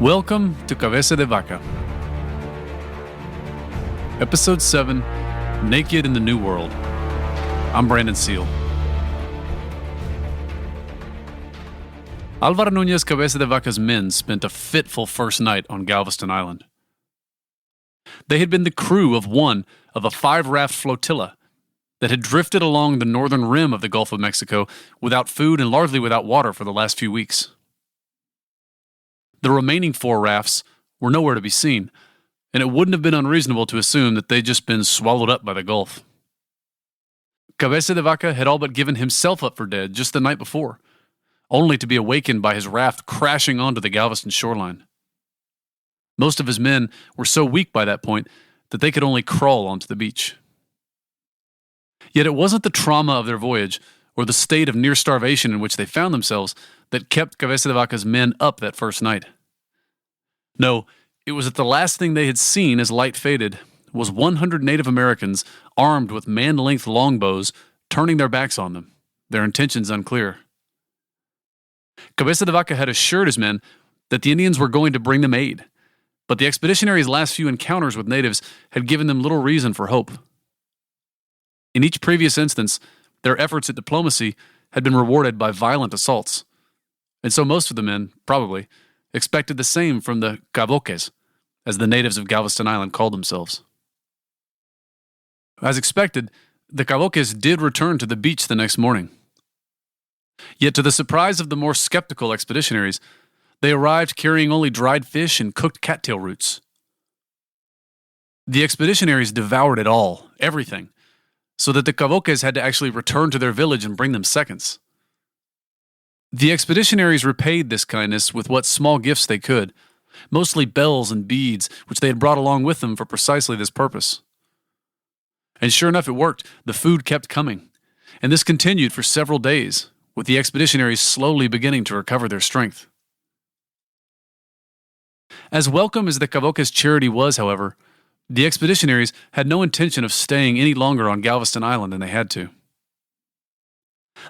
Welcome to Cabeza de Vaca. Episode 7, Naked in the New World. I'm Brandon Seale. Álvar Nuñez Cabeza de Vaca's men spent a fitful first night on Galveston Island. They had been the crew of one of a 5-raft flotilla that had drifted along the northern rim of the Gulf of Mexico without food and largely without water for the last few weeks. The remaining 4 rafts were nowhere to be seen, and it wouldn't have been unreasonable to assume that they'd just been swallowed up by the Gulf. Cabeza de Vaca had all but given himself up for dead just the night before, only to be awakened by his raft crashing onto the Galveston shoreline. Most of his men were so weak by that point that they could only crawl onto the beach. Yet it wasn't the trauma of their voyage or the state of near starvation in which they found themselves that kept Cabeza de Vaca's men up that first night. No, it was that the last thing they had seen as light faded was 100 Native Americans armed with man-length longbows turning their backs on them, their intentions unclear. Cabeza de Vaca had assured his men that the Indians were going to bring them aid, but the expeditionaries' last few encounters with natives had given them little reason for hope. In each previous instance, their efforts at diplomacy had been rewarded by violent assaults, and so most of the men, probably, expected the same from the Cavoques, as the natives of Galveston Island called themselves. As expected, the Cavoques did return to the beach the next morning. Yet to the surprise of the more skeptical expeditionaries, they arrived carrying only dried fish and cooked cattail roots. The expeditionaries devoured it all, everything, so that the Cavoques had to actually return to their village and bring them seconds. The expeditionaries repaid this kindness with what small gifts they could, mostly bells and beads, which they had brought along with them for precisely this purpose. And sure enough, it worked. The food kept coming, and this continued for several days, with the expeditionaries slowly beginning to recover their strength. As welcome as the Cavoques' charity was, however, the expeditionaries had no intention of staying any longer on Galveston Island than they had to.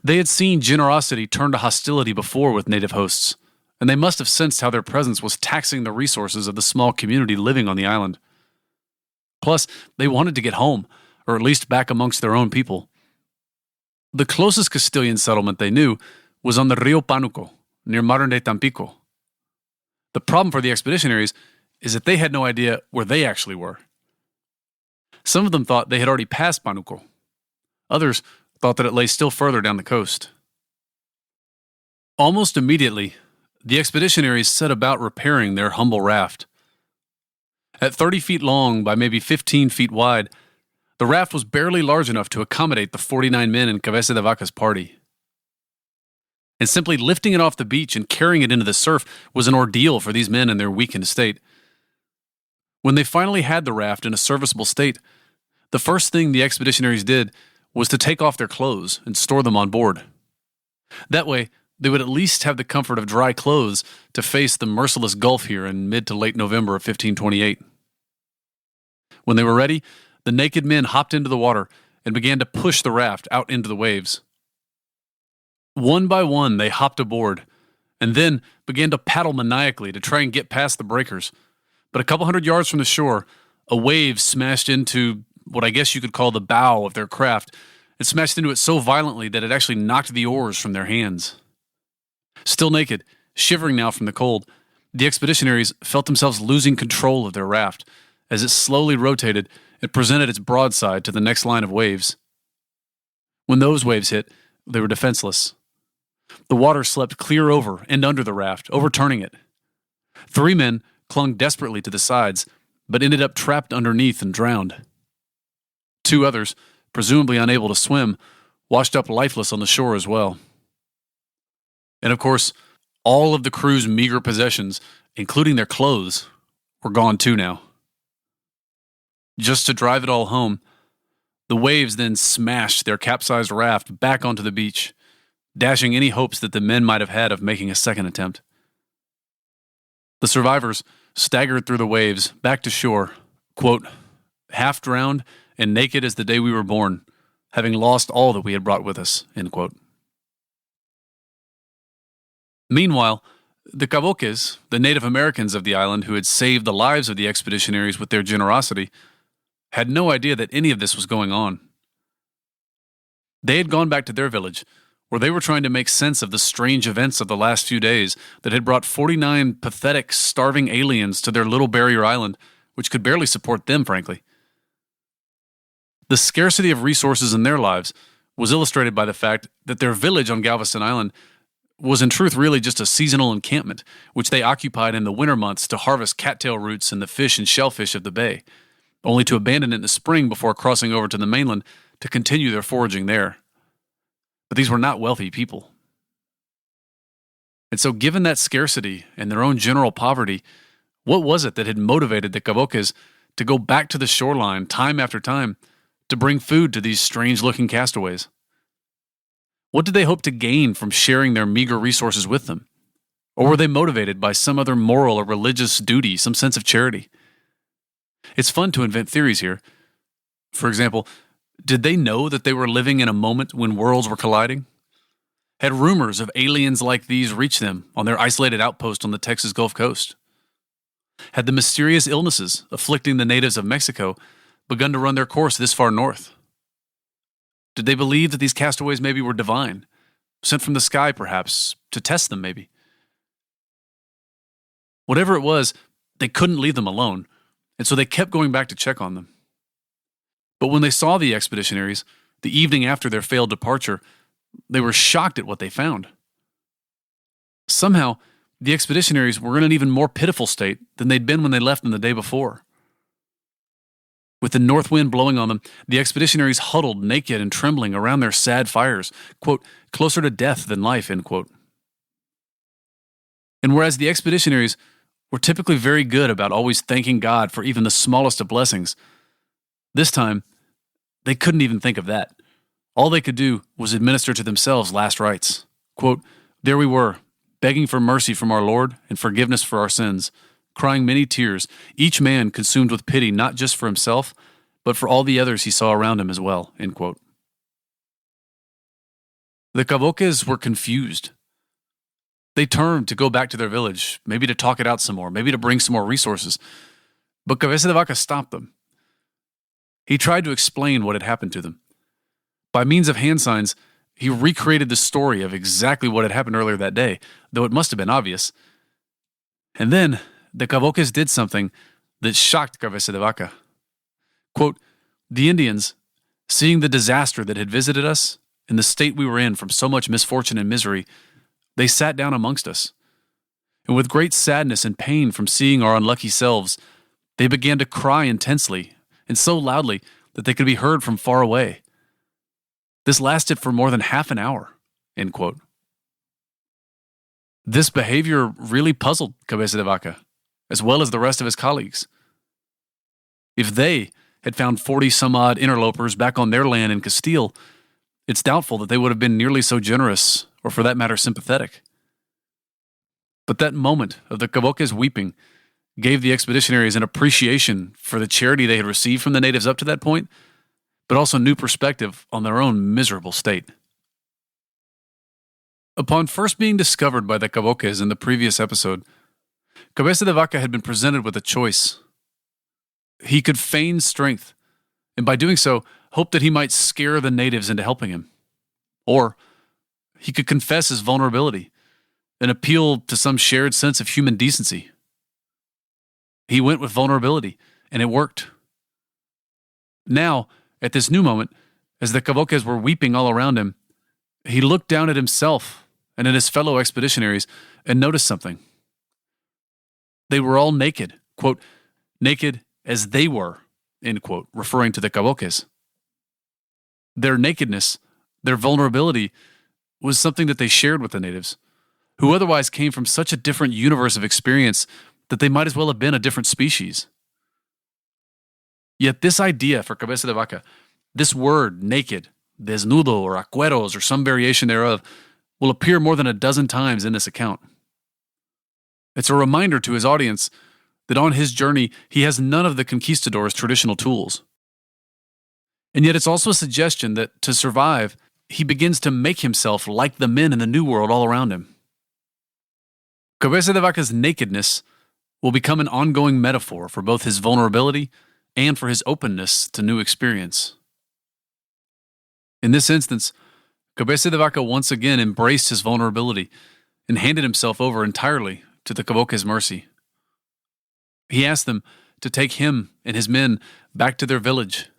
They had seen generosity turn to hostility before with native hosts, and they must have sensed how their presence was taxing the resources of the small community living on the island. Plus, they wanted to get home, or at least back amongst their own people. The closest Castilian settlement they knew was on the Rio Panuco, near modern-day Tampico. The problem for the expeditionaries is that they had no idea where they actually were. Some of them thought they had already passed Panuco. Others thought that it lay still further down the coast. Almost immediately, the expeditionaries set about repairing their humble raft. At 30 feet long by maybe 15 feet wide, the raft was barely large enough to accommodate the 49 men in Cabeza de Vaca's party. And simply lifting it off the beach and carrying it into the surf was an ordeal for these men in their weakened state. When they finally had the raft in a serviceable state, the first thing the expeditionaries did was to take off their clothes and store them on board. That way, they would at least have the comfort of dry clothes to face the merciless Gulf here in mid to late November of 1528. When they were ready, the naked men hopped into the water and began to push the raft out into the waves. One by one, they hopped aboard, and then began to paddle maniacally to try and get past the breakers. But a couple hundred yards from the shore, a wave smashed into what I guess you could call the bow of their craft. It smashed into it so violently that it actually knocked the oars from their hands. Still naked, shivering now from the cold, the expeditionaries felt themselves losing control of their raft as it slowly rotated and presented its broadside to the next line of waves. When those waves hit, they were defenseless. The water swept clear over and under the raft, overturning it. 3 men clung desperately to the sides, but ended up trapped underneath and drowned. 2 others, presumably unable to swim, washed up lifeless on the shore as well. And of course, all of the crew's meager possessions, including their clothes, were gone too now. Just to drive it all home, the waves then smashed their capsized raft back onto the beach, dashing any hopes that the men might have had of making a second attempt. The survivors staggered through the waves back to shore, quote, half drowned and naked as the day we were born, having lost all that we had brought with us, end quote. Meanwhile, The Cavoques, the Native Americans of the island who had saved the lives of the expeditionaries with their generosity, had no idea that any of this was going on. They had gone back to their village, where they were trying to make sense of the strange events of the last few days that had brought 49 pathetic, starving aliens to their little barrier island, which could barely support them, frankly. The scarcity of resources in their lives was illustrated by the fact that their village on Galveston Island was in truth really just a seasonal encampment, which they occupied in the winter months to harvest cattail roots and the fish and shellfish of the bay, only to abandon it in the spring before crossing over to the mainland to continue their foraging there. But these were not wealthy people. And so given that scarcity and their own general poverty, what was it that had motivated the Cavoques to go back to the shoreline time after time to bring food to these strange-looking castaways? What did they hope to gain from sharing their meager resources with them? Or were they motivated by some other moral or religious duty, some sense of charity? It's fun to invent theories here. For example, did they know that they were living in a moment when worlds were colliding? Had rumors of aliens like these reached them on their isolated outpost on the Texas Gulf Coast? Had the mysterious illnesses afflicting the natives of Mexico begun to run their course this far north? Did they believe that these castaways maybe were divine, sent from the sky perhaps, to test them maybe? Whatever it was, they couldn't leave them alone, and so they kept going back to check on them. But when they saw the expeditionaries, the evening after their failed departure, they were shocked at what they found. Somehow, the expeditionaries were in an even more pitiful state than they'd been when they left them the day before. With the north wind blowing on them, the expeditionaries huddled naked and trembling around their sad fires, quote, closer to death than life, end quote. And whereas the expeditionaries were typically very good about always thanking God for even the smallest of blessings, this time, they couldn't even think of that. All they could do was administer to themselves last rites. Quote, there we were, begging for mercy from our Lord and forgiveness for our sins, crying many tears, each man consumed with pity not just for himself, but for all the others he saw around him as well, end quote. The Cavoques were confused. They turned to go back to their village, maybe to talk it out some more, maybe to bring some more resources. But Cabeza de Vaca stopped them. He tried to explain what had happened to them. By means of hand signs, he recreated the story of exactly what had happened earlier that day, though it must have been obvious. And then the Cavoques did something that shocked Cabeza de Vaca. Quote, the Indians, seeing the disaster that had visited us and the state we were in from so much misfortune and misery, they sat down amongst us. And with great sadness and pain from seeing our unlucky selves, they began to cry intensely and so loudly that they could be heard from far away. This lasted for more than half an hour, end quote. This behavior really puzzled Cabeza de Vaca, as well as the rest of his colleagues. If they had found 40-some-odd interlopers back on their land in Castile, it's doubtful that they would have been nearly so generous, or for that matter, sympathetic. But that moment of the Cavoques weeping gave the expeditionaries an appreciation for the charity they had received from the natives up to that point, but also new perspective on their own miserable state. Upon first being discovered by the Cavoques in the previous episode, Cabeza de Vaca had been presented with a choice. He could feign strength, and by doing so, hope that he might scare the natives into helping him. Or he could confess his vulnerability and appeal to some shared sense of human decency. He went with vulnerability, and it worked. Now, at this new moment, as the Cavoques were weeping all around him, he looked down at himself and at his fellow expeditionaries and noticed something. They were all naked, quote, naked as they were, end quote, referring to the Cavoques. Their nakedness, their vulnerability, was something that they shared with the natives, who otherwise came from such a different universe of experience that they might as well have been a different species. Yet this idea for Cabeza de Vaca, this word, naked, desnudo or acueros or some variation thereof, will appear more than a dozen times in this account. It's a reminder to his audience that on his journey, he has none of the conquistadors' traditional tools. And yet it's also a suggestion that to survive, he begins to make himself like the men in the New World all around him. Cabeza de Vaca's nakedness will become an ongoing metaphor for both his vulnerability and for his openness to new experience. In this instance, Cabeza de Vaca once again embraced his vulnerability and handed himself over entirely to the Cavoques' mercy. He asked them to take him and his men back to their village.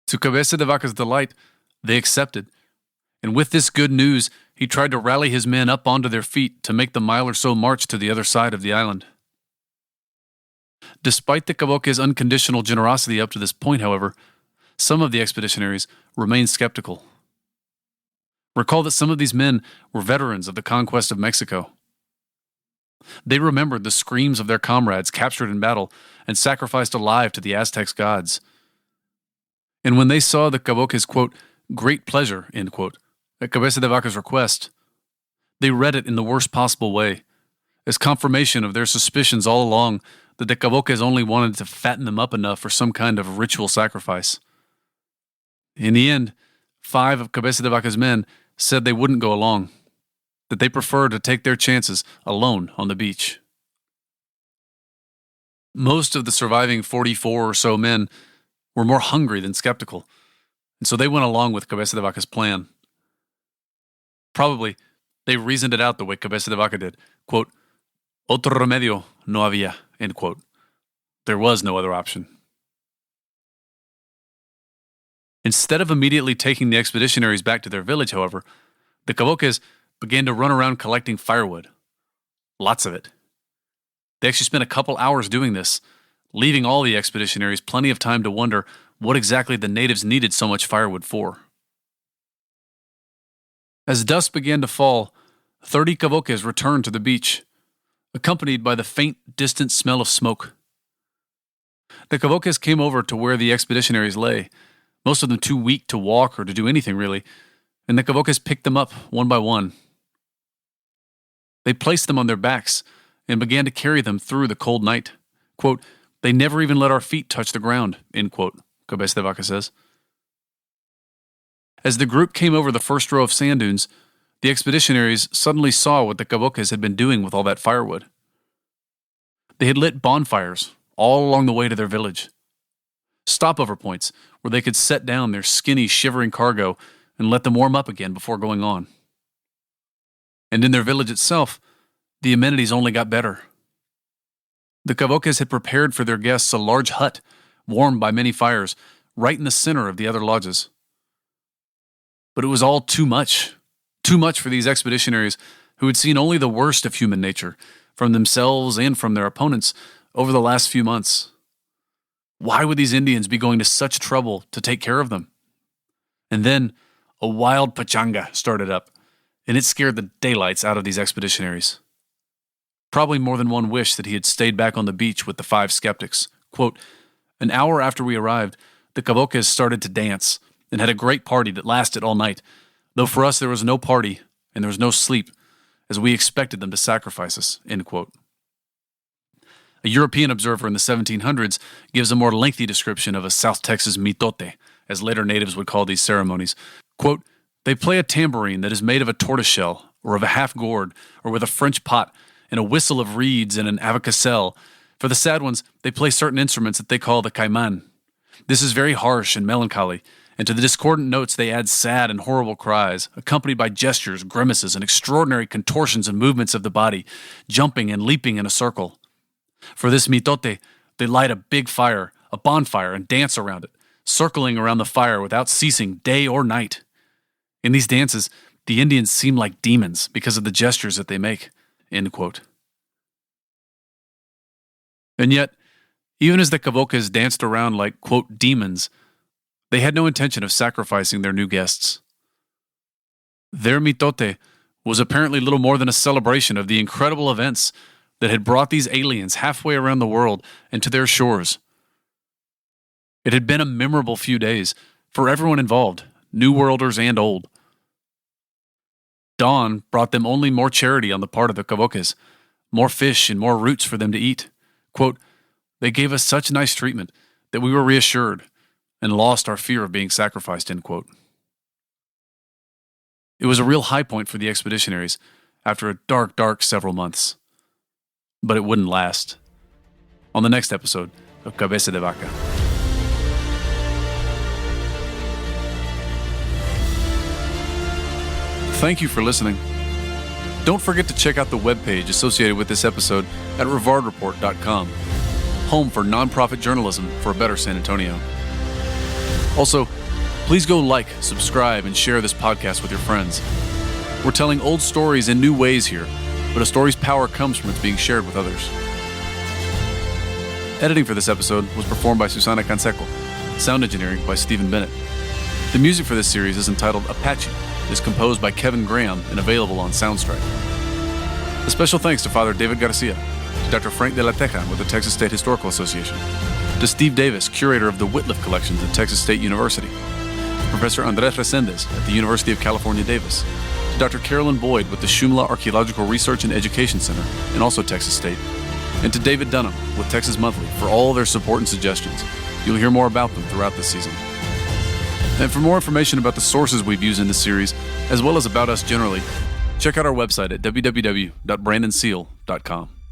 To Cabeza de Vaca's delight, they accepted, and with this good news, he tried to rally his men up onto their feet to make the mile or so march to the other side of the island. Despite the Cavoques' unconditional generosity up to this point, however, some of the expeditionaries remained skeptical. Recall that some of these men were veterans of the conquest of Mexico. They remembered the screams of their comrades captured in battle and sacrificed alive to the Aztecs' gods. And when they saw the Cavoques' quote, great pleasure, end quote, at Cabeza de Vaca's request, they read it in the worst possible way, as confirmation of their suspicions all along that the Cavoques only wanted to fatten them up enough for some kind of ritual sacrifice. In the end, 5 of Cabeza de Vaca's men said they wouldn't go along, that they preferred to take their chances alone on the beach. Most of the surviving 44 or so men were more hungry than skeptical, and so they went along with Cabeza de Vaca's plan. Probably, they reasoned it out the way Cabeza de Vaca did. Quote, otro remedio no había, end quote. There was no other option. Instead of immediately taking the expeditionaries back to their village, however, the Cavoques began to run around collecting firewood. Lots of it. They actually spent a couple hours doing this, leaving all the expeditionaries plenty of time to wonder what exactly the natives needed so much firewood for. As dusk began to fall, 30 Cavoques returned to the beach, accompanied by the faint, distant smell of smoke. The Cavoques came over to where the expeditionaries lay, most of them too weak to walk or to do anything really, and the Cavoques picked them up one by one. They placed them on their backs and began to carry them through the cold night. Quote, they never even let our feet touch the ground, end quote, Cabeza de Vaca says. As the group came over the first row of sand dunes, the expeditionaries suddenly saw what the Cavoques had been doing with all that firewood. They had lit bonfires all along the way to their village. Stopover points where they could set down their skinny, shivering cargo and let them warm up again before going on. And in their village itself, the amenities only got better. The Cavoques had prepared for their guests a large hut, warmed by many fires, right in the center of the other lodges. But it was all too much for these expeditionaries who had seen only the worst of human nature, from themselves and from their opponents, over the last few months. Why would these Indians be going to such trouble to take care of them? And then a wild pachanga started up, and it scared the daylights out of these expeditionaries. Probably more than one wished that he had stayed back on the beach with the 5 skeptics. Quote, an hour after we arrived, the Cavoques started to dance and had a great party that lasted all night, though for us there was no party and there was no sleep, as we expected them to sacrifice us, end quote. A European observer in the 1700s gives a more lengthy description of a South Texas mitote, as later natives would call these ceremonies. Quote, they play a tambourine that is made of a tortoiseshell, or of a half-gourd, or with a French pot, and a whistle of reeds and an avocacelle. For the sad ones, they play certain instruments that they call the caiman. This is very harsh and melancholy, and to the discordant notes they add sad and horrible cries, accompanied by gestures, grimaces, and extraordinary contortions and movements of the body, jumping and leaping in a circle. For this mitote, they light a big fire, a bonfire, and dance around it, circling around the fire without ceasing day or night. In these dances, the Indians seem like demons because of the gestures that they make, end quote. And yet, even as the Cavoques danced around like, quote, demons, they had no intention of sacrificing their new guests. Their mitote was apparently little more than a celebration of the incredible events that had brought these aliens halfway around the world and to their shores. It had been a memorable few days for everyone involved, New Worlders and old. Dawn brought them only more charity on the part of the Cavoques, more fish and more roots for them to eat. Quote, they gave us such nice treatment that we were reassured and lost our fear of being sacrificed, end quote. It was a real high point for the expeditionaries, after a dark, dark several months. But it wouldn't last. On the next episode of Cabeza de Vaca. Thank you for listening. Don't forget to check out the webpage associated with this episode at rivardreport.com, home for nonprofit journalism for a better San Antonio. Also, please go like, subscribe, and share this podcast with your friends. We're telling old stories in new ways here, but a story's power comes from its being shared with others. Editing for this episode was performed by Susana Canseco. Sound engineering by Stephen Bennett. The music for this series is entitled Apache. It is composed by Kevin Graham and available on Soundstripe. A special thanks to Father David Garcia, to Dr. Frank de la Teja with the Texas State Historical Association, to Steve Davis, curator of the Whitliff Collections at Texas State University, to Professor Andres Resendez at the University of California, Davis, to Dr. Carolyn Boyd with the Shumla Archaeological Research and Education Center, and also Texas State, and to David Dunham with Texas Monthly for all their support and suggestions. You'll hear more about them throughout this season. And for more information about the sources we've used in this series, as well as about us generally, check out our website at www.brandonseale.com.